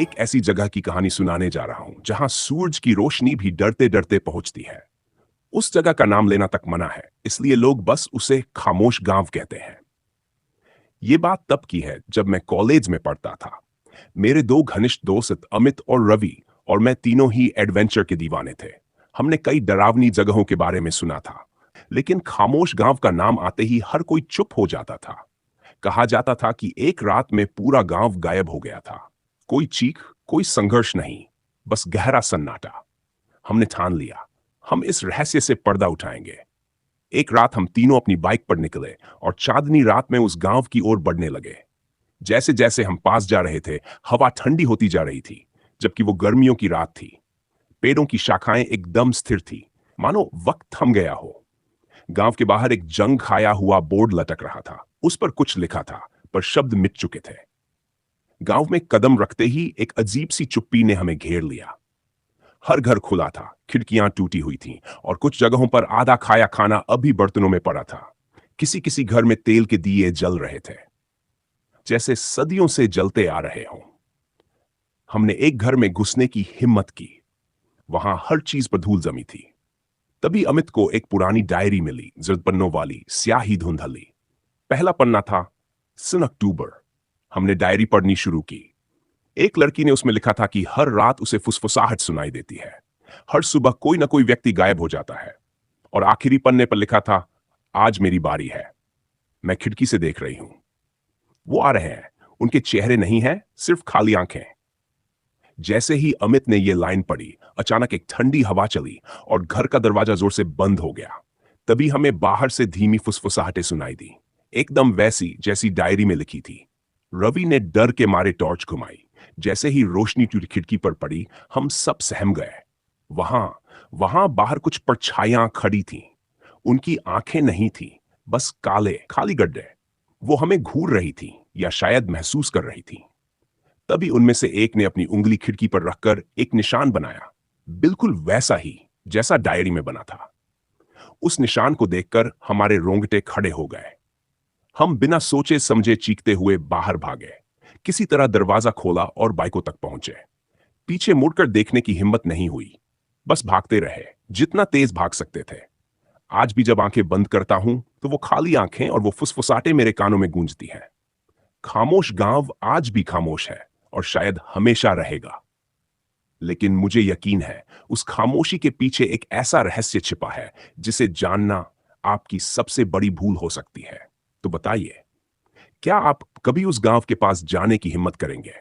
एक ऐसी जगह की कहानी सुनाने जा रहा हूं जहां सूरज की रोशनी भी डरते डरते पहुंचती है। उस जगह का नाम लेना तक मना है, इसलिए लोग बस उसे खामोश गांव कहते हैं। ये बात तब की है जब मैं कॉलेज में पढ़ता था। मेरे दो घनिष्ठ दोस्त अमित और रवि और मैं तीनों ही एडवेंचर के दीवाने थे। हमने कई डरावनी जगहों के बारे में सुना था, लेकिन खामोश गांव का नाम आते ही हर कोई चुप हो जाता था। कहा जाता था कि एक रात में पूरा गांव गायब हो गया था। कोई चीख, कोई संघर्ष नहीं, बस गहरा सन्नाटा। हमने ठान लिया, हम इस रहस्य से पर्दा उठाएंगे। एक रात हम तीनों अपनी बाइक पर निकले और चांदनी रात में उस गांव की ओर बढ़ने लगे। जैसे जैसे हम पास जा रहे थे, हवा ठंडी होती जा रही थी, जबकि वो गर्मियों की रात थी। पेड़ों की शाखाएं एकदम स्थिर थी, मानो वक्त थम गया हो। गांव के बाहर एक जंग खाया हुआ बोर्ड लटक रहा था। उस पर कुछ लिखा था, पर शब्द मिट चुके थे। गांव में कदम रखते ही एक अजीब सी चुप्पी ने हमें घेर लिया। हर घर खुला था, खिड़कियां टूटी हुई थीं और कुछ जगहों पर आधा खाया खाना अभी बर्तनों में पड़ा था। किसी किसी घर में तेल के दिए जल रहे थे, जैसे सदियों से जलते आ रहे हों। हमने एक घर में घुसने की हिम्मत की। वहां हर चीज पर धूल जमी थी। तभी अमित को एक पुरानी डायरी मिली, जर्द पन्नों वाली, स्याही धुंधली। पहला पन्ना था सन अक्टूबर। हमने डायरी पढ़नी शुरू की। एक लड़की ने उसमें लिखा था कि हर रात उसे फुसफुसाहट सुनाई देती है। हर सुबह कोई ना कोई व्यक्ति गायब हो जाता है। और आखिरी पन्ने पर लिखा था, आज मेरी बारी है। मैं खिड़की से देख रही हूं, वो आ रहे हैं। उनके चेहरे नहीं हैं, सिर्फ खाली आंखें। जैसे ही अमित ने यह लाइन पढ़ी, अचानक एक ठंडी हवा चली और घर का दरवाजा जोर से बंद हो गया। तभी हमें बाहर से धीमी फुसफुसाहटें सुनाई दी, एकदम वैसी जैसी डायरी में लिखी थी। रवि ने डर के मारे टॉर्च घुमाई। जैसे ही रोशनी खिड़की पर पड़ी, हम सब सहम गए। वहां वहां बाहर कुछ परछाइयां खड़ी थीं। उनकी आंखें नहीं थीं, बस काले खाली गड्ढे। वो हमें घूर रही थीं, या शायद महसूस कर रही थीं। तभी उनमें से एक ने अपनी उंगली खिड़की पर रखकर एक निशान बनाया, बिल्कुल वैसा ही जैसा डायरी में बना था। उस निशान को देखकर हमारे रोंगटे खड़े हो गए। हम बिना सोचे समझे चीखते हुए बाहर भागे। किसी तरह दरवाजा खोला और बाइकों तक पहुंचे। पीछे मुड़कर देखने की हिम्मत नहीं हुई, बस भागते रहे, जितना तेज भाग सकते थे। आज भी जब आंखें बंद करता हूं तो वो खाली आंखें और वो फुसफुसाहटें मेरे कानों में गूंजती हैं। खामोश गांव आज भी खामोश है और शायद हमेशा रहेगा। लेकिन मुझे यकीन है, उस खामोशी के पीछे एक ऐसा रहस्य छिपा है जिसे जानना आपकी सबसे बड़ी भूल हो सकती है। तो बताइए, क्या आप कभी उस गांव के पास जाने की हिम्मत करेंगे?